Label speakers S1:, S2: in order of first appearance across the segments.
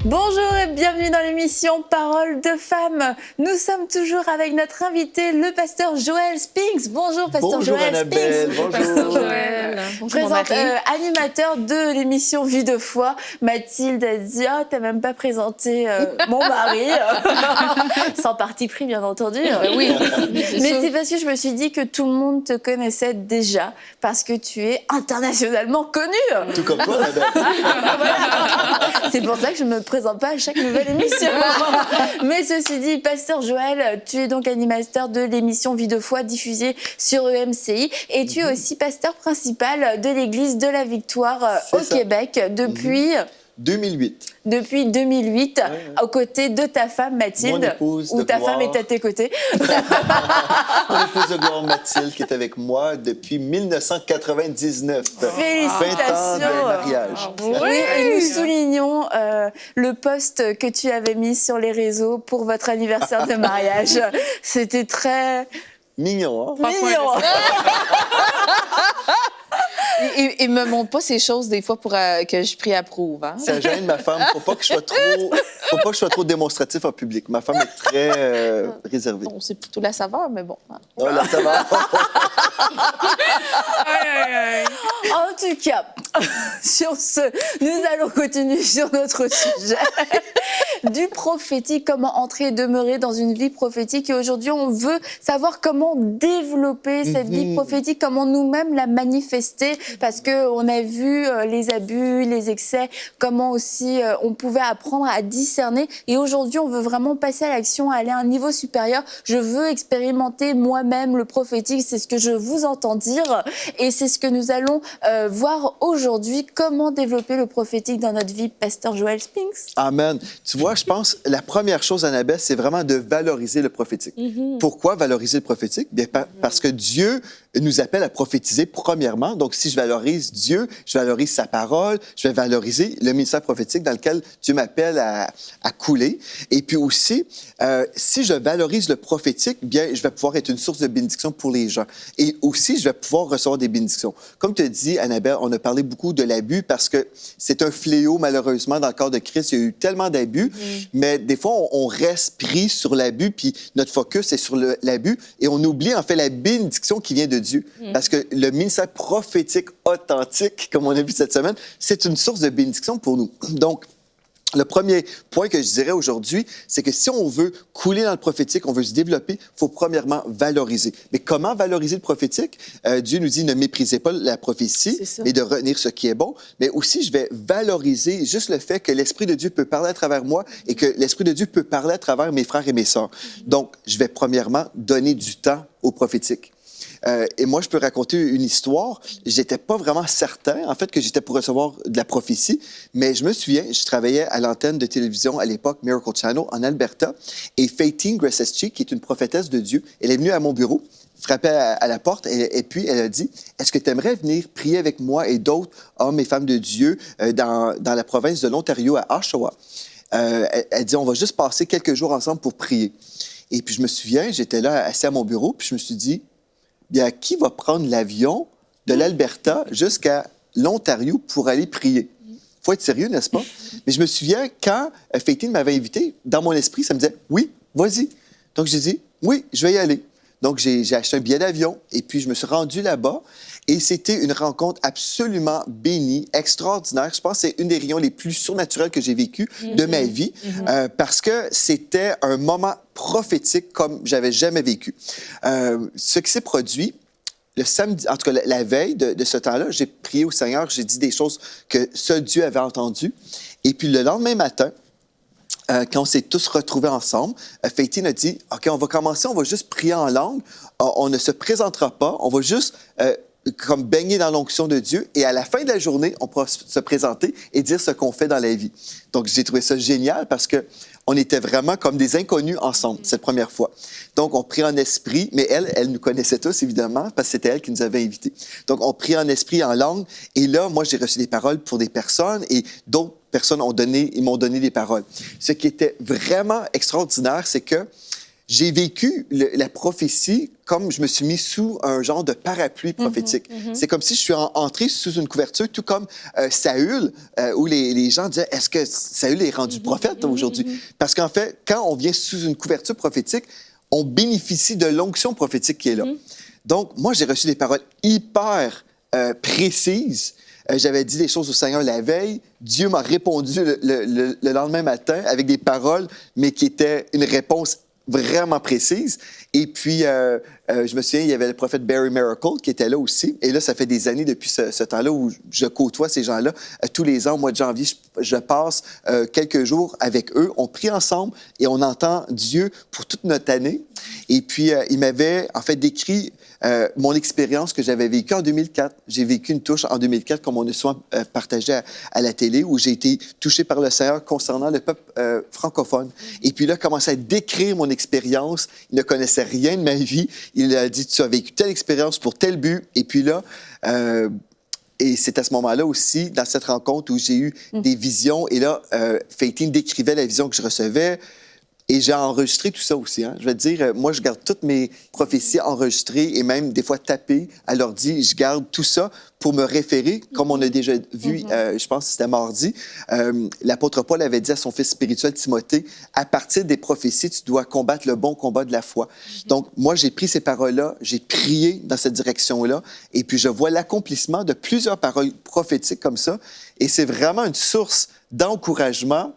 S1: Bonjour et bienvenue dans l'émission Paroles de femmes. Nous sommes toujours avec notre invité, le pasteur Joël Spinks. Bonjour, pasteur Joël
S2: Annabelle.
S1: Spinks.
S2: Bonjour,
S1: pasteur Joël.
S3: Bonjour,
S1: Animateur de l'émission Vie de foi. Mathilde a dit « Ah, t'as même pas présenté mon mari. » Sans parti pris, bien entendu.
S3: Oui.
S1: Mais c'est parce que je me suis dit que tout le monde te connaissait déjà, parce que tu es internationalement connue.
S2: Tout comme toi, Annabelle.
S1: Voilà. C'est pour ça que je ne me présente pas à chaque nouvelle émission. Mais ceci dit, pasteur Joël, tu es donc animateur de l'émission Vie de foi diffusée sur EMCI et tu es aussi pasteur principal de l'église de la Victoire au Québec depuis...
S2: 2008.
S1: Depuis 2008, aux côtés de ta femme Mathilde,
S2: Mon épouse
S1: ou
S2: de
S1: ta
S2: gloire.
S1: femme est à tes côtés.
S2: Mon épouse de gloire Mathilde qui est avec moi depuis 1999.
S1: Félicitations.
S2: 20 ans de mariage.
S1: Oui, et nous soulignons le post que tu avais mis sur les réseaux pour votre anniversaire de mariage. C'était très
S2: Mignon, hein?
S1: mignon.
S3: Il me montre pas ces choses des fois pour que je préapprouve. Hein?
S2: Ça gêne ma femme. Faut pas que je sois trop démonstratif en public. Ma femme est très réservée.
S3: On sait plutôt la saveur, mais bon. Hein.
S2: Oh, là, ça va.
S1: En tout cas, sur ce, nous allons continuer sur notre sujet du prophétique, comment entrer et demeurer dans une vie prophétique. Et aujourd'hui, on veut savoir comment développer cette vie prophétique, comment nous-mêmes la manifester, parce qu'on a vu les abus, les excès, comment aussi on pouvait apprendre à discerner. Et aujourd'hui, on veut vraiment passer à l'action, aller à un niveau supérieur. Je veux expérimenter moi-même le prophétique, c'est ce que je vous entends dire. Et c'est ce que nous allons voir aujourd'hui, comment développer le prophétique dans notre vie, pasteur Joël Spinks.
S2: Amen. Tu vois, je pense la première chose, Annabelle, c'est vraiment de valoriser le prophétique. Pourquoi valoriser le prophétique? Bien, parce que Dieu nous appelle à prophétiser premièrement. Donc, si je valorise Dieu, je valorise sa parole, je vais valoriser le ministère prophétique dans lequel Dieu m'appelle à couler. Et puis aussi, si je valorise le prophétique, bien, je vais pouvoir être une source de bénédiction pour les gens. Et aussi, je vais pouvoir recevoir des bénédictions. Comme tu as dit, Annabelle, on a parlé beaucoup de l'abus parce que c'est un fléau, malheureusement, dans le corps de Christ. Il y a eu tellement d'abus, mais des fois, on reste pris sur l'abus, puis notre focus est sur l'abus, et on oublie, en fait, la bénédiction qui vient de Dieu. Parce que le ministère prophétique authentique, comme on a vu cette semaine, c'est une source de bénédiction pour nous. Donc, le premier point que je dirais aujourd'hui, c'est que si on veut couler dans le prophétique, on veut se développer, il faut premièrement valoriser. Mais comment valoriser le prophétique? Dieu nous dit ne méprisez pas la prophétie, mais de retenir ce qui est bon. Mais aussi, je vais valoriser juste le fait que l'Esprit de Dieu peut parler à travers moi et que l'Esprit de Dieu peut parler à travers mes frères et mes sœurs. Donc, je vais premièrement donner du temps au prophétique. Et moi, je peux raconter une histoire. J'étais pas vraiment certain, en fait, que j'étais pour recevoir de la prophétie, mais je me souviens, je travaillais à l'antenne de télévision à l'époque, Miracle Channel, en Alberta, et Faitine Gresseschi, qui est une prophétesse de Dieu, elle est venue à mon bureau, frappait à la porte, et puis elle a dit « Est-ce que tu aimerais venir prier avec moi et d'autres hommes et femmes de Dieu dans la province de l'Ontario, à Oshawa? » Elle dit « On va juste passer quelques jours ensemble pour prier. » Et puis je me souviens, j'étais là assis à mon bureau, puis je me suis dit bien, qui va prendre l'avion de l'Alberta jusqu'à l'Ontario pour aller prier? Il faut être sérieux, n'est-ce pas? Mais je me souviens, quand Faitine m'avait invité, dans mon esprit, ça me disait « Oui, vas-y. » Donc, j'ai dit « Oui, je vais y aller. » Donc, j'ai acheté un billet d'avion et puis je me suis rendu là-bas. Et c'était une rencontre absolument bénie, extraordinaire. Je pense que c'est une des réunions les plus surnaturelles que j'ai vécues de ma vie parce que c'était un moment prophétique comme j'avais jamais vécu. Ce qui s'est produit, le samedi, en tout cas la veille de ce temps-là, j'ai prié au Seigneur, j'ai dit des choses que seul Dieu avait entendues. Et puis le lendemain matin, quand on s'est tous retrouvés ensemble, Faitine a dit « OK, on va commencer, on va juste prier en langue, on ne se présentera pas, on va juste... comme baigner dans l'onction de Dieu, et à la fin de la journée, on pourra se présenter et dire ce qu'on fait dans la vie. » Donc, j'ai trouvé ça génial parce que on était vraiment comme des inconnus ensemble, cette première fois. Donc, on prie en esprit, mais elle nous connaissait tous, évidemment, parce que c'était elle qui nous avait invités. Donc, on prie en esprit, en langue, et là, moi, j'ai reçu des paroles pour des personnes, et d'autres personnes m'ont donné des paroles. Ce qui était vraiment extraordinaire, c'est que j'ai vécu la prophétie comme je me suis mis sous un genre de parapluie prophétique. C'est comme si je suis entré sous une couverture, tout comme Saül, où les gens disaient, est-ce que Saül est rendu prophète aujourd'hui? Parce qu'en fait, quand on vient sous une couverture prophétique, on bénéficie de l'onction prophétique qui est là. Donc, moi, j'ai reçu des paroles hyper précises. J'avais dit des choses au Seigneur la veille. Dieu m'a répondu le lendemain matin avec des paroles, mais qui étaient une réponse vraiment précise. Et puis, je me souviens, il y avait le prophète Barry Miracle qui était là aussi. Et là, ça fait des années depuis ce temps-là où je côtoie ces gens-là. Tous les ans, au mois de janvier, je passe quelques jours avec eux. On prie ensemble et on entend Dieu pour toute notre année. Et puis, il m'avait en fait décrit mon expérience que j'avais vécue en 2004. J'ai vécu une touche en 2004, comme on a souvent partagé à la télé, où j'ai été touché par le Seigneur concernant le peuple francophone. Et puis là, il commençait à décrire mon expérience. Il ne connaissait rien de ma vie. Il a dit, tu as vécu telle expérience pour tel but. Et puis là, et c'est à ce moment-là aussi, dans cette rencontre, où j'ai eu des visions. Et là, Faitine décrivait la vision que je recevais. Et j'ai enregistré tout ça aussi. Hein. Je vais te dire, moi, je garde toutes mes prophéties enregistrées et même des fois tapées à l'ordi. Je garde tout ça pour me référer, comme on a déjà vu, je pense que c'était mardi. L'apôtre Paul avait dit à son fils spirituel Timothée, à partir des prophéties, tu dois combattre le bon combat de la foi. Donc, moi, j'ai pris ces paroles-là, j'ai prié dans cette direction-là, et puis je vois l'accomplissement de plusieurs paroles prophétiques comme ça. Et c'est vraiment une source d'encouragement.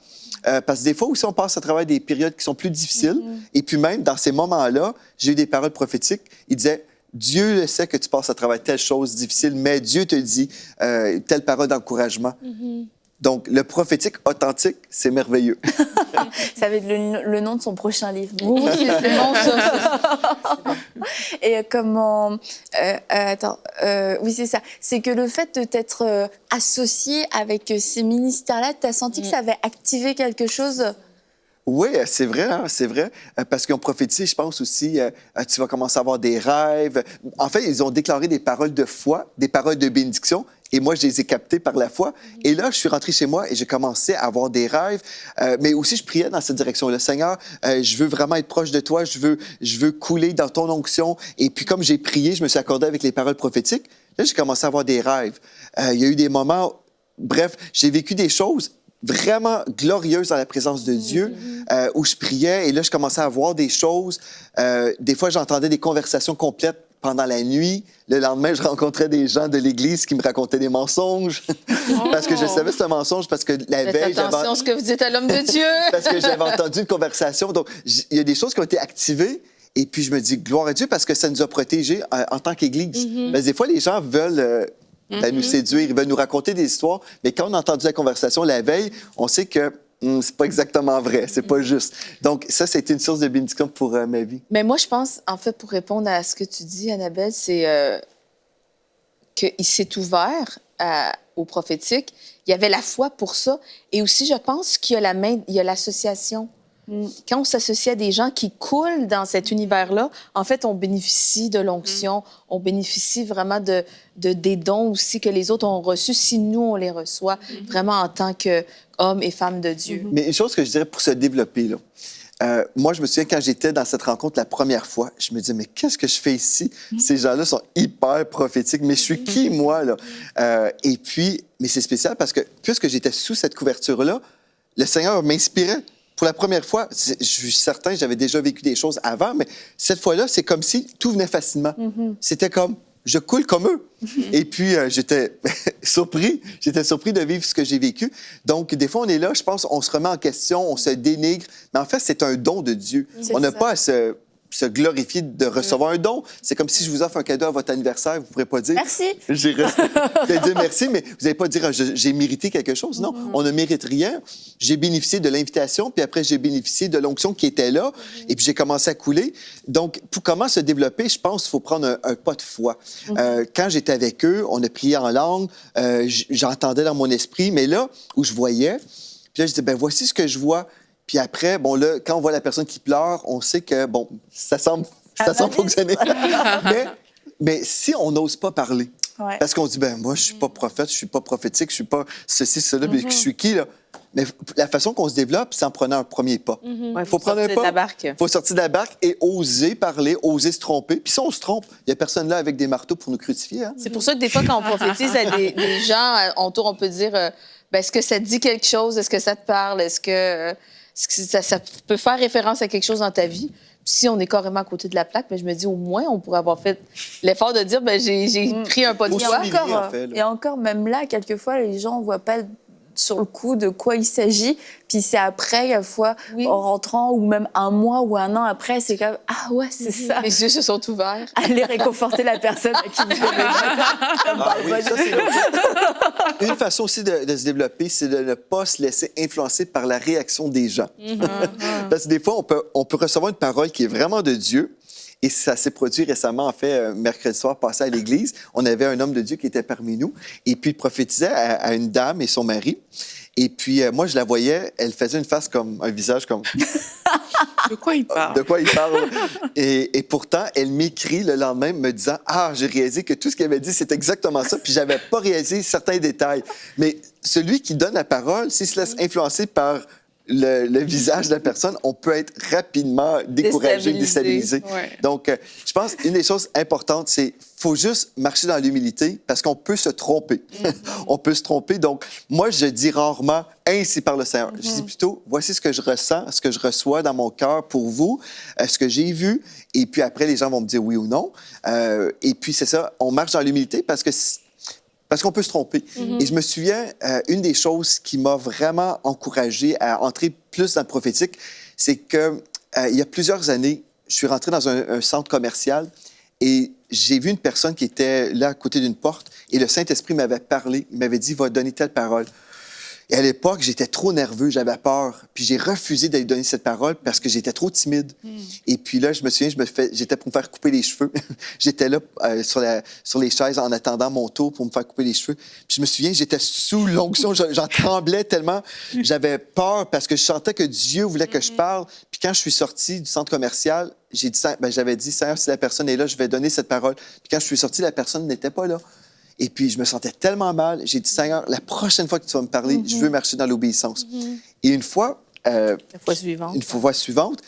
S2: Parce que des fois aussi, on passe à travers des périodes qui sont plus difficiles. Et puis même, dans ces moments-là, j'ai eu des paroles prophétiques. Il disait, Dieu le sait que tu passes à travers telle chose difficile, mais Dieu te dit telle parole d'encouragement. Donc, le prophétique authentique, c'est merveilleux.
S1: Ça va être le nom de son prochain livre.
S3: Oui, c'est bon, ça.
S1: Et comment... oui, c'est ça. C'est que le fait de t'être associé avec ces ministères-là, tu as senti que ça avait activé quelque chose?
S2: Oui, c'est vrai, hein, c'est vrai. Parce qu'ils ont prophétisé, je pense aussi, tu vas commencer à avoir des rêves. En fait, ils ont déclaré des paroles de foi, des paroles de bénédiction. Et moi, je les ai captées par la foi. Et là, je suis rentré chez moi et j'ai commencé à avoir des rêves. Mais aussi, je priais dans cette direction-là. Seigneur, je veux vraiment être proche de toi. Je veux couler dans ton onction. Et puis, comme j'ai prié, je me suis accordé avec les paroles prophétiques. Là, j'ai commencé à avoir des rêves. Il y a eu des moments... Bref, j'ai vécu des choses vraiment glorieuses dans la présence de Dieu, où je priais. Et là, je commençais à voir des choses. Des fois, j'entendais des conversations complètes pendant la nuit. Le lendemain, je rencontrais des gens de l'Église qui me racontaient des mensonges. Parce que je savais que c'était un mensonge, parce que la veille...
S3: Faites attention à ce que vous dites à l'homme de Dieu.
S2: Parce que j'avais entendu une conversation. Donc, il y a des choses qui ont été activées. Et puis, je me dis, gloire à Dieu, parce que ça nous a protégés en tant qu'Église. Parce que des fois, les gens veulent... nous séduire, ils veulent nous raconter des histoires, mais quand on a entendu la conversation la veille, on sait que c'est pas exactement vrai, c'est pas juste. Donc ça, c'était une source de bénédiction pour ma vie.
S3: Mais moi, je pense, en fait, pour répondre à ce que tu dis, Annabelle, c'est qu'il s'est ouvert au prophétique. Il y avait la foi pour ça. Et aussi, je pense qu'il y a l'association. Quand on s'associe à des gens qui coulent dans cet univers-là, en fait, on bénéficie de l'onction, on bénéficie vraiment des dons aussi que les autres ont reçus si nous, on les reçoit vraiment en tant qu'hommes et femmes de Dieu.
S2: Mais une chose que je dirais pour se développer, là, moi, je me souviens quand j'étais dans cette rencontre la première fois, je me disais, mais qu'est-ce que je fais ici? Ces gens-là sont hyper prophétiques, mais je suis qui, moi, là? Et puis, mais c'est spécial parce que puisque j'étais sous cette couverture-là, le Seigneur m'inspirait. Pour la première fois, je suis certain, j'avais déjà vécu des choses avant, mais cette fois-là, c'est comme si tout venait facilement. C'était comme, je coule comme eux. Et puis, j'étais surpris. J'étais surpris de vivre ce que j'ai vécu. Donc, des fois, on est là, je pense, on se remet en question, on se dénigre. Mais en fait, c'est un don de Dieu. On n'a pas à se glorifier de recevoir un don. C'est comme si je vous offre un cadeau à votre anniversaire, vous ne pourrez pas dire...
S1: Merci.
S2: Vous allez dire merci, mais vous n'allez pas dire j'ai mérité quelque chose. Non, on ne mérite rien. J'ai bénéficié de l'invitation, puis après, j'ai bénéficié de l'onction qui était là, et puis j'ai commencé à couler. Donc, pour comment se développer, je pense qu'il faut prendre un pas de foi. Quand j'étais avec eux, on a prié en langue, j'entendais dans mon esprit, mais là où je voyais, puis là, je disais, ben voici ce que je vois. Puis après, bon, là, quand on voit la personne qui pleure, on sait que, bon, ça semble fonctionner. mais si on n'ose pas parler, parce qu'on dit, ben moi, je suis pas prophète, je suis pas prophétique, je suis pas ceci, cela, mais je suis qui, là? Mais la façon qu'on se développe, c'est en prenant un premier pas.
S3: Ouais,
S2: Faut prendre un
S3: sortir de
S2: pas.
S3: la barque.
S2: Faut sortir de la barque et oser parler, oser se tromper. Puis si on se trompe, il n'y a personne là avec des marteaux pour nous crucifier. Hein?
S3: C'est pour ça que des fois, quand on prophétise à des gens autour, on peut dire est-ce que ça te dit quelque chose? Est-ce que ça te parle? Est-ce que ça peut faire référence à quelque chose dans ta vie? Puis si on est carrément à côté de la plaque, je me dis au moins, on pourrait avoir fait l'effort de dire j'ai pris un pas de
S2: Faut
S3: foi.
S2: s'humilier, en fait, là.
S1: Et encore, même là, quelquefois, les gens ne voient pas sur le coup de quoi il s'agit. Puis c'est après, quelquefois, en rentrant, ou même un mois ou un an après, c'est comme ah ouais, c'est ça.
S3: Les yeux se sont ouverts.
S1: Aller réconforter la personne à qui vous devez.
S2: Ah oui, ça, c'est une façon aussi de se développer, c'est de ne pas se laisser influencer par la réaction des gens. Parce que des fois, on peut recevoir une parole qui est vraiment de Dieu. Et ça s'est produit récemment, en fait, mercredi soir, passé à l'église. On avait un homme de Dieu qui était parmi nous. Et puis, il prophétisait à une dame et son mari. Et puis, moi, je la voyais, elle faisait une face comme, un visage comme...
S4: De quoi il parle?
S2: De quoi il parle. Et pourtant, elle m'écrit le lendemain me disant « Ah, j'ai réalisé que tout ce qu'elle avait dit, c'est exactement ça. » Puis j'avais pas réalisé certains détails. Mais celui qui donne la parole, s'il se laisse influencer par le visage de la personne, on peut être rapidement découragé, déstabilisé.
S4: Ouais.
S2: Donc, je pense qu'une des choses importantes, c'est faut juste marcher dans l'humilité parce qu'on peut se tromper. On peut se tromper. Donc, moi, je dis rarement « Ainsi par le Seigneur ». Je dis plutôt « Voici ce que je ressens, ce que je reçois dans mon cœur pour vous, ce que j'ai vu. » Et puis après, les gens vont me dire oui ou non. Et puis, c'est ça, on marche dans l'humilité parce qu'on peut se tromper. Et je me souviens, une des choses qui m'a vraiment encouragé à entrer plus dans le prophétique, c'est que il y a plusieurs années, je suis rentré dans un centre commercial et j'ai vu une personne qui était là à côté d'une porte et le Saint-Esprit m'avait parlé. Il m'avait dit « Va donner telle parole ». Et à l'époque, j'étais trop nerveux, j'avais peur. Puis j'ai refusé d'aller donner cette parole parce que j'étais trop timide. Et puis là, je me souviens, j'étais pour me faire couper les cheveux. J'étais là sur les chaises en attendant mon tour pour me faire couper les cheveux. Puis je me souviens, j'étais sous l'onction, j'en tremblais tellement. J'avais peur parce que je sentais que Dieu voulait que je parle. Puis quand je suis sorti du centre commercial, j'avais dit, Seigneur, si la personne est là, je vais donner cette parole. Puis quand je suis sorti, la personne n'était pas là. Et puis, je me sentais tellement mal. J'ai dit, Seigneur, la prochaine fois que tu vas me parler, je veux marcher dans l'obéissance. Et une fois...
S3: La fois suivante.
S2: Une fois suivante,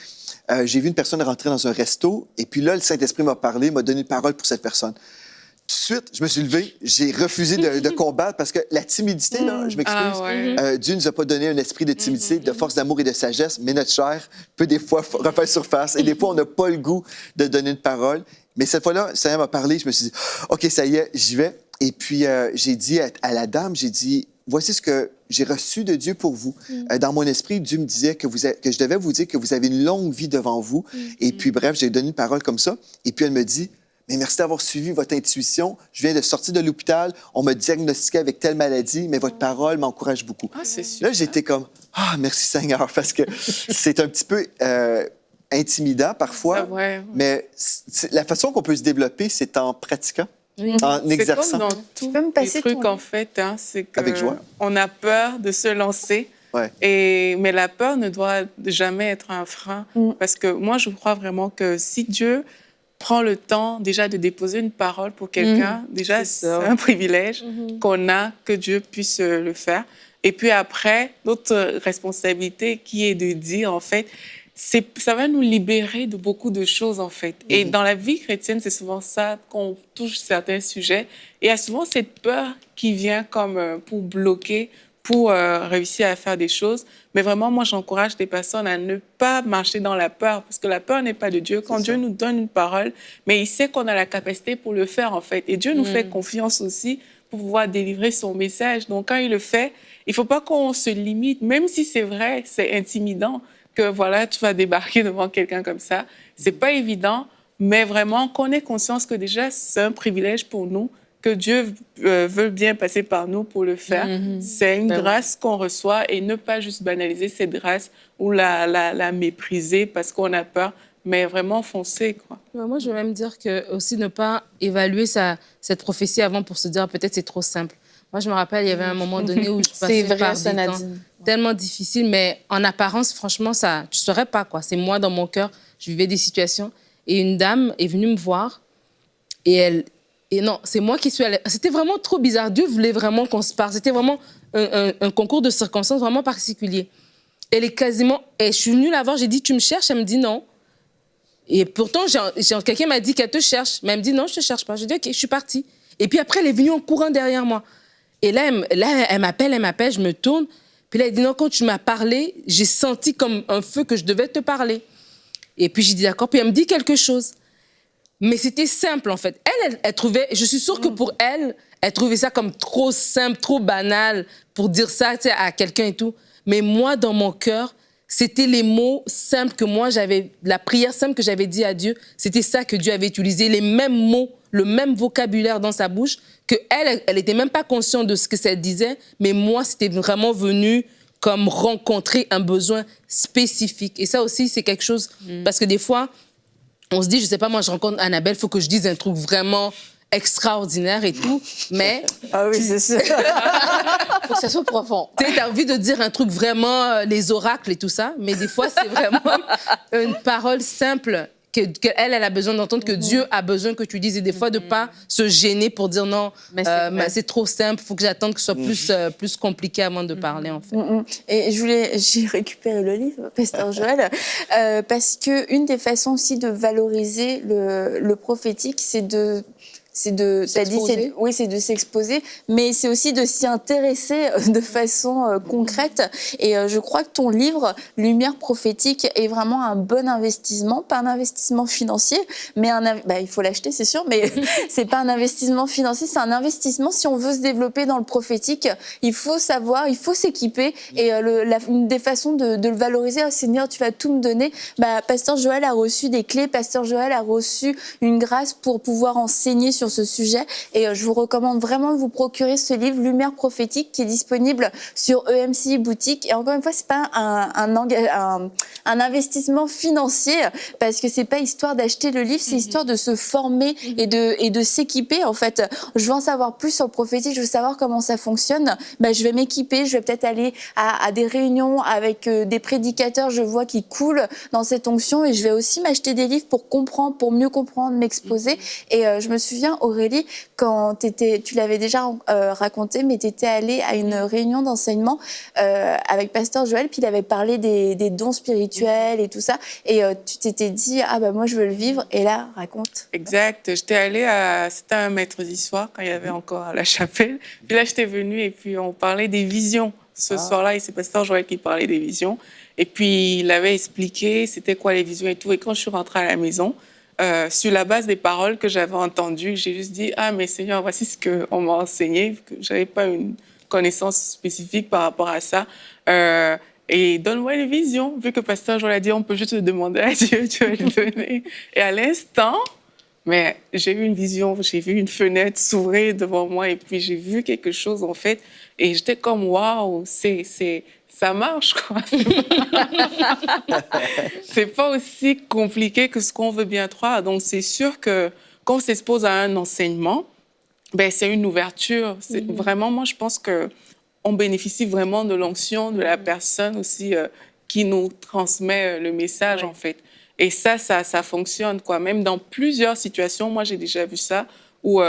S2: j'ai vu une personne rentrer dans un resto. Et puis là, le Saint-Esprit m'a parlé, m'a donné une parole pour cette personne. Tout de suite, je me suis levé. J'ai refusé de combattre parce que la timidité, là, je m'excuse,
S4: Ah ouais.
S2: Dieu nous a pas donné un esprit de timidité, de force d'amour et de sagesse, mais notre chair peut des fois refaire surface. Et des fois, on n'a pas le goût de donner une parole. Mais cette fois-là, le Seigneur m'a parlé. Je me suis dit, OK, ça y est, j'y vais. Et puis, j'ai dit à la dame, j'ai dit, voici ce que j'ai reçu de Dieu pour vous. Dans mon esprit, Dieu me disait que je devais vous dire que vous avez une longue vie devant vous. Et puis, bref, j'ai donné une parole comme ça. Et puis, elle me dit, mais merci d'avoir suivi votre intuition. Je viens de sortir de l'hôpital. On m'a diagnostiqué avec telle maladie, mais votre parole m'encourage beaucoup.
S4: Ah, c'est super.
S2: Là, j'étais comme, ah, merci Seigneur, parce que c'est un petit peu intimidant parfois.
S4: Ah ouais.
S2: Mais la façon qu'on peut se développer, c'est en pratiquant. En
S4: C'est
S2: exerçant.
S4: comme dans tous
S1: peux me
S4: les
S1: passer
S4: trucs,
S1: ton-
S4: en fait, hein, c'est
S2: Avec joie.
S4: qu'on a peur de se lancer.
S2: Ouais.
S4: Mais la peur ne doit jamais être un frein. Parce que moi, je crois vraiment que si Dieu prend le temps déjà de déposer une parole pour quelqu'un, déjà, c'est un privilège qu'on a, que Dieu puisse le faire. Et puis après, notre responsabilité qui est de dire, en fait, ça va nous libérer de beaucoup de choses, en fait. Et dans la vie chrétienne, c'est souvent ça qu'on touche certains sujets. Et il y a souvent cette peur qui vient comme pour bloquer, pour réussir à faire des choses. Mais vraiment, moi, j'encourage les personnes à ne pas marcher dans la peur, parce que la peur n'est pas de Dieu. Quand Dieu nous donne une parole, mais il sait qu'on a la capacité pour le faire, en fait. Et Dieu nous fait confiance aussi pour pouvoir délivrer son message. Donc, quand il le fait, il ne faut pas qu'on se limite, même si c'est vrai, c'est intimidant, que voilà, tu vas débarquer devant quelqu'un comme ça. C'est pas évident, mais vraiment qu'on ait conscience que déjà, c'est un privilège pour nous, que Dieu veut bien passer par nous pour le faire. C'est une grâce qu'on reçoit et ne pas juste banaliser cette grâce ou la mépriser parce qu'on a peur, mais vraiment foncer, quoi.
S5: Moi, je vais même dire que aussi ne pas évaluer cette prophétie avant pour se dire peut-être c'est trop simple. Moi, je me rappelle, il y avait un moment donné où je passais
S3: vrai,
S5: par
S3: ça,
S5: des temps
S3: Nadine.
S5: tellement difficiles, mais en apparence, franchement, ça, tu ne saurais pas, quoi. C'est moi, dans mon cœur, je vivais des situations. Et une dame est venue me voir et non, c'est moi qui suis allée. C'était vraiment trop bizarre. Dieu voulait vraiment qu'on se parle. C'était vraiment un concours de circonstances vraiment particulier. Elle est quasiment... Et je suis venue la voir, j'ai dit, tu me cherches? Elle me dit non. Et pourtant, quelqu'un m'a dit qu'elle te cherche. Mais elle me dit non, je ne te cherche pas. Je dis ok, je suis partie. Et puis après, elle est venue en courant derrière moi. Et là, elle m'appelle, je me tourne. Puis là, elle dit non, quand tu m'as parlé, j'ai senti comme un feu que je devais te parler. Et puis j'ai dit d'accord. Puis elle me dit quelque chose. Mais c'était simple, en fait. Elle trouvait... Je suis sûre que pour elle, elle trouvait ça comme trop simple, trop banal pour dire ça à quelqu'un et tout. Mais moi, dans mon cœur, c'était les mots simples que moi, la prière simple que j'avais dit à Dieu, c'était ça que Dieu avait utilisé, les mêmes mots, le même vocabulaire dans sa bouche, qu'elle n'était même pas consciente de ce que ça disait, mais moi, c'était vraiment venu comme rencontrer un besoin spécifique. Et ça aussi, c'est quelque chose... Parce que des fois, on se dit, je sais pas, moi, je rencontre Annabelle, il faut que je dise un truc vraiment extraordinaire et tout, mais...
S1: Ah oui, c'est ça.
S3: Faut que ça soit profond.
S5: Tu as envie de dire un truc vraiment, les oracles et tout ça, mais des fois, c'est vraiment une parole simple qu'elle a besoin d'entendre, que Dieu a besoin que tu dises, et des fois, de ne pas se gêner pour dire non,
S3: Mais
S5: c'est trop simple, il faut que j'attende que ce soit plus compliqué avant de parler, en fait.
S1: Et j'ai récupéré le livre, Pasteur Joël, parce qu'une des façons aussi de valoriser le prophétique, c'est de s'exposer, mais c'est aussi de s'y intéresser de façon concrète. Et je crois que ton livre, Lumière prophétique, est vraiment un bon investissement, pas un investissement financier, mais il faut l'acheter, c'est sûr, mais c'est pas un investissement financier, c'est un investissement si on veut se développer dans le prophétique. Il faut savoir, il faut s'équiper, et une des façons de le valoriser, oh, Seigneur, tu vas tout me donner. Pasteur Joël a reçu des clés, Pasteur Joël a reçu une grâce pour pouvoir enseigner sur ce sujet, et je vous recommande vraiment de vous procurer ce livre Lumière prophétique qui est disponible sur EMCI Boutique. Et encore une fois, c'est pas un investissement financier, parce que c'est pas histoire d'acheter le livre, c'est histoire de se former et de s'équiper. En fait, je veux en savoir plus sur le prophétique, je veux savoir comment ça fonctionne. Je vais m'équiper, je vais peut-être aller à des réunions avec des prédicateurs, je vois qui coulent dans cette onction, et je vais aussi m'acheter des livres pour comprendre, pour mieux comprendre, m'exposer. Et je me souviens, Aurélie, quand tu l'avais déjà raconté, mais tu étais allée à une réunion d'enseignement avec Pasteur Joël, puis il avait parlé des dons spirituels et tout ça, et tu t'étais dit, moi je veux le vivre, et là, raconte.
S4: Exact. J'étais allée c'était un mercredi soir, quand il y avait encore la chapelle. Puis là, j'étais venue, et puis on parlait des visions. Ce soir-là, et c'est Pasteur Joël qui parlait des visions. Et puis, il avait expliqué c'était quoi les visions et tout. Et quand je suis rentrée à la maison, sur la base des paroles que j'avais entendues, j'ai juste dit « Ah, mais Seigneur, voici ce qu'on m'a enseigné. » Je n'avais pas une connaissance spécifique par rapport à ça. Et donne-moi une vision. Vu que Pasteur Joël a dit « On peut juste le demander à Dieu, tu vas le donner. » Et à l'instant, mais j'ai eu une vision, j'ai vu une fenêtre s'ouvrir devant moi, et puis j'ai vu quelque chose, en fait. Et j'étais comme « Waouh, ça marche, quoi. » C'est pas aussi compliqué que ce qu'on veut bien croire. Donc, c'est sûr que quand on s'expose à un enseignement, c'est une ouverture. Vraiment, moi, je pense qu'on bénéficie vraiment de l'onction de la personne aussi qui nous transmet le message, en fait. Et ça fonctionne, quoi. Même dans plusieurs situations, moi, j'ai déjà vu ça, où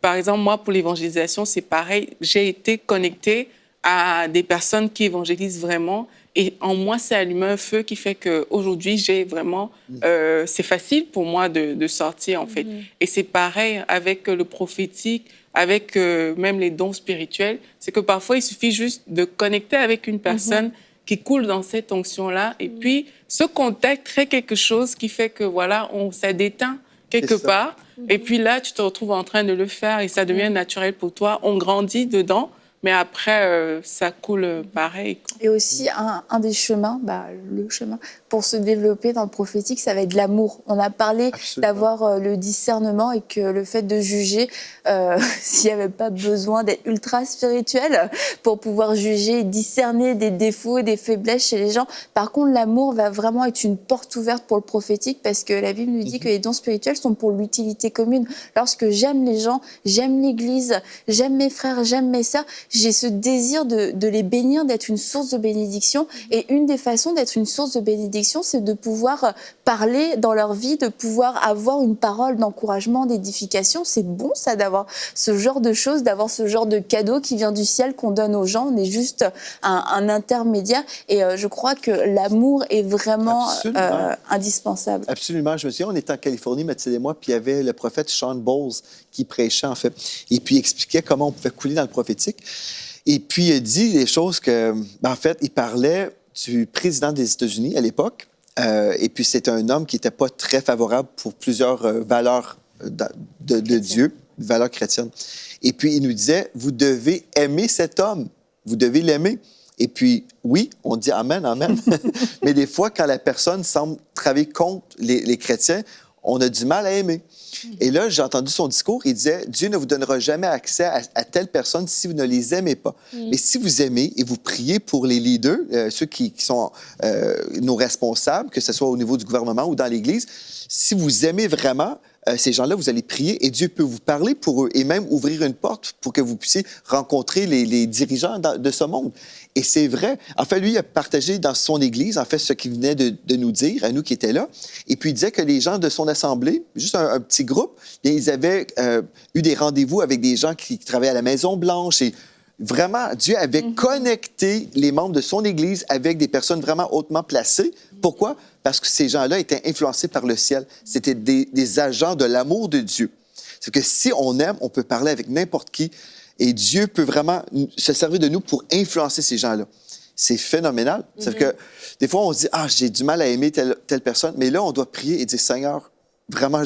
S4: par exemple, moi, pour l'évangélisation, c'est pareil. J'ai été connectée à des personnes qui évangélisent vraiment. Et en moi, ça allume un feu qui fait qu'aujourd'hui, j'ai vraiment... c'est facile pour moi de sortir, en fait. Et c'est pareil avec le prophétique, avec même les dons spirituels. C'est que parfois, il suffit juste de connecter avec une personne qui coule dans cette onction-là. Et puis, ce contact crée quelque chose qui fait que, voilà, ça déteint quelque part. Et puis là, tu te retrouves en train de le faire et ça devient naturel pour toi. On grandit dedans. Mais après, ça coule pareil, quoi.
S1: Et aussi, un des chemins, le chemin pour se développer dans le prophétique, ça va être l'amour. On a parlé d'avoir le discernement, et que le fait de juger, s'il n'y avait pas besoin d'être ultra spirituel pour pouvoir juger et discerner des défauts et des faiblesses chez les gens. Par contre, l'amour va vraiment être une porte ouverte pour le prophétique, parce que la Bible nous dit que les dons spirituels sont pour l'utilité commune. Lorsque j'aime les gens, j'aime l'Église, j'aime mes frères, j'aime mes sœurs, j'ai ce désir de les bénir, d'être une source de bénédiction. Et une des façons d'être une source de bénédiction, c'est de pouvoir parler dans leur vie, de pouvoir avoir une parole d'encouragement, d'édification. C'est bon, ça, d'avoir ce genre de choses, d'avoir ce genre de cadeau qui vient du ciel qu'on donne aux gens. On est juste un intermédiaire. Et je crois que l'amour est vraiment indispensable.
S2: Absolument. Je me souviens, on était en Californie, Mathilde et moi, puis il y avait le prophète Sean Bowles qui prêchait, en fait. Et puis, il expliquait comment on pouvait couler dans le prophétique. Et puis, il a dit des choses que... En fait, il parlait du président des États-Unis à l'époque. Et puis, c'était un homme qui n'était pas très favorable pour plusieurs valeurs de Dieu, valeurs chrétiennes. Et puis, il nous disait, vous devez aimer cet homme. Vous devez l'aimer. Et puis, oui, on dit Amen, Amen. Mais des fois, quand la personne semble travailler contre les chrétiens, on a du mal à aimer. Et là, j'ai entendu son discours, il disait, Dieu ne vous donnera jamais accès à telle personne si vous ne les aimez pas. Mais si vous aimez et vous priez pour les leaders, ceux qui sont nos responsables, que ce soit au niveau du gouvernement ou dans l'Église, si vous aimez vraiment ces gens-là, vous allez prier et Dieu peut vous parler pour eux et même ouvrir une porte pour que vous puissiez rencontrer les dirigeants de ce monde. Et c'est vrai. En fait, lui, il a partagé dans son Église, en fait, ce qu'il venait de nous dire, à nous qui étions là. Et puis, il disait que les gens de son assemblée, juste un petit groupe, bien, ils avaient eu des rendez-vous avec des gens qui travaillaient à la Maison-Blanche. Et vraiment, Dieu avait connecté les membres de son Église avec des personnes vraiment hautement placées. Pourquoi? Parce que ces gens-là étaient influencés par le ciel. C'était des agents de l'amour de Dieu. C'est que si on aime, on peut parler avec n'importe qui. Et Dieu peut vraiment se servir de nous pour influencer ces gens-là. C'est phénoménal. C'est-à-dire que des fois, on se dit « Ah, j'ai du mal à aimer telle personne. » Mais là, on doit prier et dire « Seigneur, vraiment,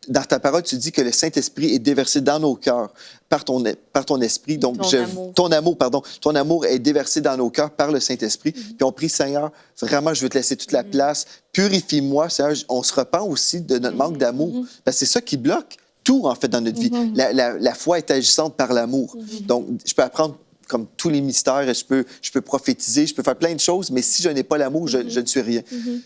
S2: dans ta parole, tu dis que le Saint-Esprit est déversé dans nos cœurs par ton esprit. Donc, ton amour est déversé dans nos cœurs par le Saint-Esprit. Puis on prie, Seigneur, vraiment, je veux te laisser toute la place. Purifie-moi, Seigneur. On se repent aussi de notre manque d'amour. Parce que c'est ça qui bloque tout, en fait, dans notre vie. La foi est agissante par l'amour. Donc, je peux apprendre comme tous les mystères, je peux prophétiser, je peux faire plein de choses, mais si je n'ai pas l'amour, je ne suis rien.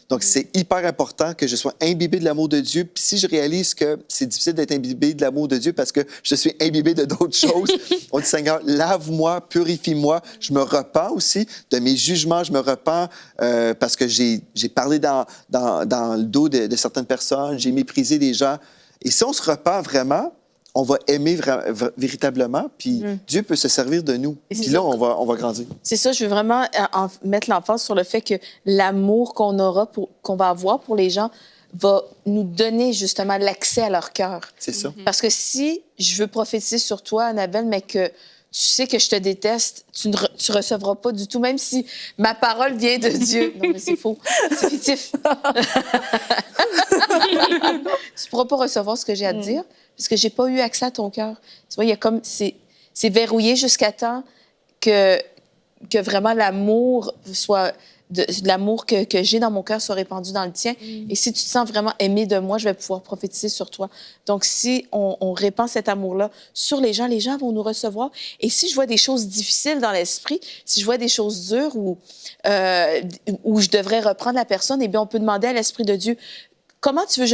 S2: Donc, c'est hyper important que je sois imbibé de l'amour de Dieu. Puis si je réalise que c'est difficile d'être imbibé de l'amour de Dieu parce que je suis imbibé de d'autres choses, on dit, Seigneur, lave-moi, purifie-moi. Je me repens aussi de mes jugements, je me repens parce que j'ai parlé dans le dos de certaines personnes, j'ai méprisé des gens. Et si on se repent vraiment, on va aimer véritablement, puis Dieu peut se servir de nous. Puis là, on va grandir.
S3: C'est ça, je veux vraiment mettre l'emphase sur le fait que l'amour qu'on va avoir pour les gens va nous donner justement l'accès à leur cœur.
S2: C'est ça.
S3: Parce que si je veux prophétiser sur toi, Annabelle, mais que tu sais que je te déteste, tu recevras pas du tout, même si ma parole vient de Dieu. Non, mais c'est faux. C'est fictif. Tu pourras pas recevoir ce que j'ai à te dire parce que j'ai pas eu accès à ton cœur. Tu vois, il y a comme... C'est verrouillé jusqu'à temps que vraiment l'amour soit... l'amour que j'ai dans mon cœur soit répandu dans le tien. Et si tu te sens vraiment aimé de moi, je vais pouvoir prophétiser sur toi. Donc, si on répand cet amour-là sur les gens vont nous recevoir. Et si je vois des choses difficiles dans l'esprit, si je vois des choses dures où je devrais reprendre la personne, eh bien, on peut demander à l'Esprit de Dieu, comment tu veux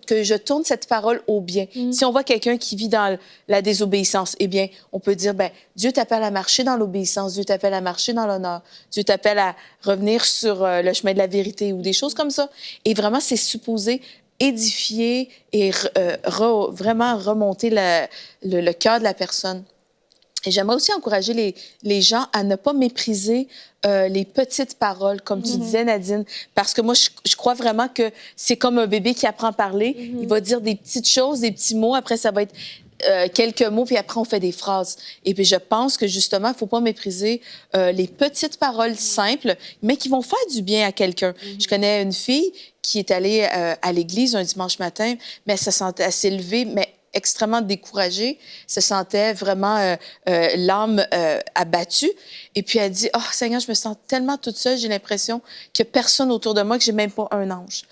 S3: que je tourne cette parole au bien? Si on voit quelqu'un qui vit dans la désobéissance, eh bien, on peut dire, ben, Dieu t'appelle à marcher dans l'obéissance, Dieu t'appelle à marcher dans l'honneur, Dieu t'appelle à revenir sur le chemin de la vérité ou des choses comme ça. Et vraiment, c'est supposé édifier et vraiment remonter le cœur de la personne. Et j'aimerais aussi encourager les gens à ne pas mépriser les petites paroles, comme tu disais, Nadine, parce que moi, je crois vraiment que c'est comme un bébé qui apprend à parler. Il va dire des petites choses, des petits mots, après ça va être quelques mots, puis après on fait des phrases. Et puis je pense que justement, il ne faut pas mépriser les petites paroles simples, mais qui vont faire du bien à quelqu'un. Je connais une fille qui est allée à l'église un dimanche matin, mais elle se sentait assez levée, mais extrêmement découragée, se sentait vraiment l'âme abattue. Et puis elle dit, « Oh Seigneur, je me sens tellement toute seule, j'ai l'impression qu'il n'y a personne autour de moi, que j'ai même pas un ange. »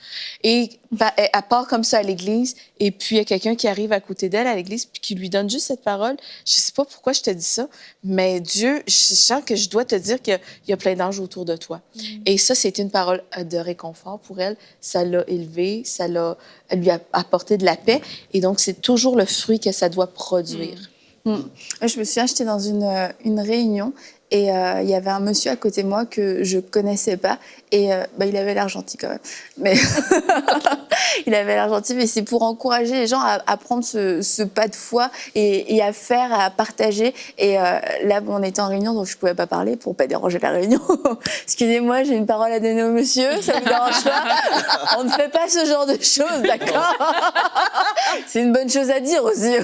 S3: Et elle part comme ça à l'église, et puis il y a quelqu'un qui arrive à côté d'elle à l'église, puis qui lui donne juste cette parole. Je ne sais pas pourquoi je te dis ça, mais Dieu, je sens que je dois te dire qu'il y a plein d'anges autour de toi. Et ça, c'était une parole de réconfort pour elle. Ça l'a élevée, elle lui a apporté de la paix. Et donc, c'est toujours le fruit que ça doit produire.
S1: Je me souviens, j'étais dans une réunion et il y avait un monsieur à côté de moi que je connaissais pas et il avait l'air gentil quand même. Mais il avait l'air gentil, mais c'est pour encourager les gens à prendre ce pas de foi et à faire, à partager. Et là, on était en réunion, donc je pouvais pas parler pour pas déranger la réunion. Excusez-moi, j'ai une parole à donner au monsieur, ça vous dérange pas? On ne fait pas ce genre de choses, d'accord? C'est une bonne chose à dire aussi.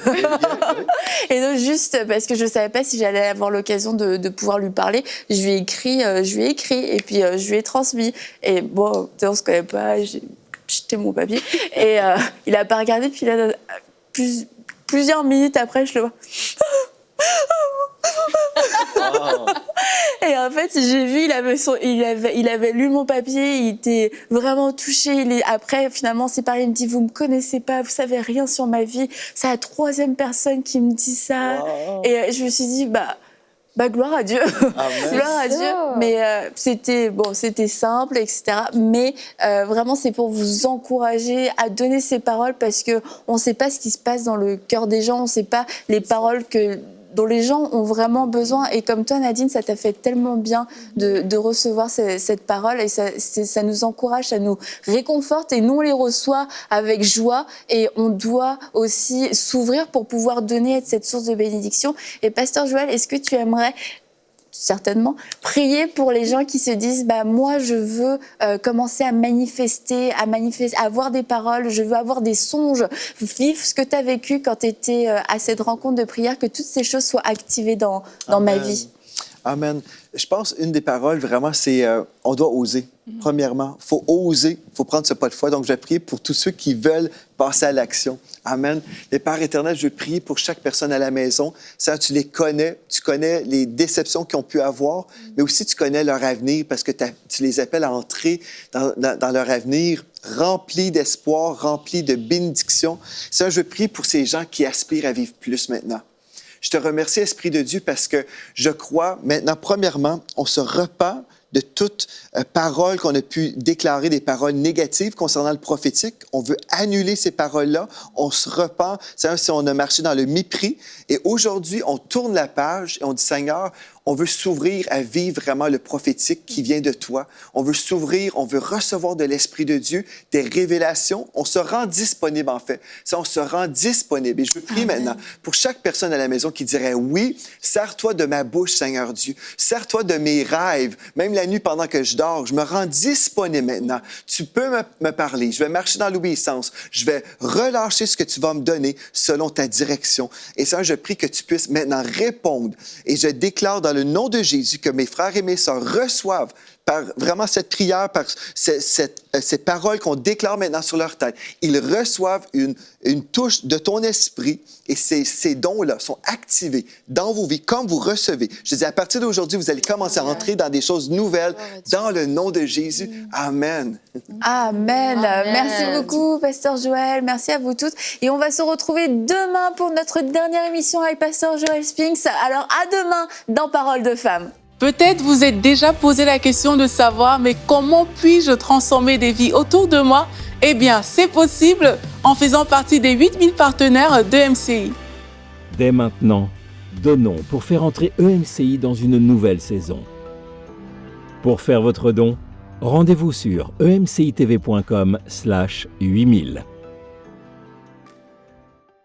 S1: Et donc, juste parce que je savais pas si j'allais avoir l'occasion de pouvoir lui parler, je lui ai écrit et puis je lui ai transmis. Et bon, on se connaît pas, j'ai jeté mon papier. Et il a pas regardé, puis là, plusieurs minutes après, je le vois. Et en fait, j'ai vu, il avait lu mon papier, il était vraiment touché. Après, finalement, c'est pareil, il me dit, vous me connaissez pas, vous savez rien sur ma vie. C'est la 3e personne qui me dit ça. Wow. Et je me suis dit, gloire à Dieu. Gloire à Dieu. Mais c'était simple, etc. Mais vraiment, c'est pour vous encourager à donner ces paroles parce que on ne sait pas ce qui se passe dans le cœur des gens, on ne sait pas les paroles dont les gens ont vraiment besoin. Et comme toi, Nadine, ça t'a fait tellement bien de recevoir cette parole. Et ça nous encourage, ça nous réconforte. Et nous, on les reçoit avec joie. Et on doit aussi s'ouvrir pour pouvoir donner cette source de bénédiction. Et Pasteur Joël, est-ce que tu aimerais certainement prier pour les gens qui se disent moi je veux commencer à manifester, à avoir des paroles, je veux avoir des songes, vivre ce que tu as vécu quand tu étais à cette rencontre de prière, que toutes ces choses soient activées dans ma vie.
S2: Amen. Je pense une des paroles, vraiment, c'est on doit oser. Premièrement, il faut oser, il faut prendre ce pas de foi. Donc, je vais prier pour tous ceux qui veulent passer à l'action. Amen. Et Père éternel, je veux prier pour chaque personne à la maison. Seigneur, tu les connais, tu connais les déceptions qu'ils ont pu avoir, mais aussi tu connais leur avenir parce que tu les appelles à entrer dans leur avenir rempli d'espoir, rempli de bénédiction. Seigneur, je veux prier pour ces gens qui aspirent à vivre plus maintenant. Je te remercie, Esprit de Dieu, parce que je crois, maintenant, premièrement, on se repent de toute parole qu'on a pu déclarer, des paroles négatives concernant le prophétique. On veut annuler ces paroles-là. On se repent. C'est si on a marché dans le mépris. Et aujourd'hui, on tourne la page et on dit, Seigneur, on veut s'ouvrir à vivre vraiment le prophétique qui vient de toi. On veut s'ouvrir, on veut recevoir de l'Esprit de Dieu, des révélations. On se rend disponible, en fait. Ça, on se rend disponible. Et je veux prier maintenant pour chaque personne à la maison qui dirait, oui, sers-toi de ma bouche, Seigneur Dieu. Sers-toi de mes rêves. Même la nuit pendant que je dors, je me rends disponible maintenant. Tu peux me parler. Je vais marcher dans l'obéissance. Je vais relâcher ce que tu vas me donner selon ta direction. Et ça, je prie que tu puisses maintenant répondre. Et je déclare dans le nom de Jésus que mes frères et mes sœurs reçoivent par vraiment cette prière, par ces paroles qu'on déclare maintenant sur leur tête. Ils reçoivent une touche de ton esprit et ces dons-là sont activés dans vos vies comme vous recevez. Je dis, à partir d'aujourd'hui, vous allez commencer à entrer dans des choses nouvelles dans le nom de Jésus. Amen.
S1: Amen. Merci beaucoup, Pasteur Joël. Merci à vous tous. Et on va se retrouver demain pour notre dernière émission avec Pasteur Joël Spinks. Alors, à demain dans Parole de Femme.
S4: Peut-être vous êtes déjà posé la question de savoir, mais comment puis-je transformer des vies autour de moi? Eh bien, c'est possible en faisant partie des 8000 partenaires de MCI.
S6: Dès maintenant, donnons pour faire entrer EMCI dans une nouvelle saison. Pour faire votre don, rendez-vous sur emcitv.com/8000.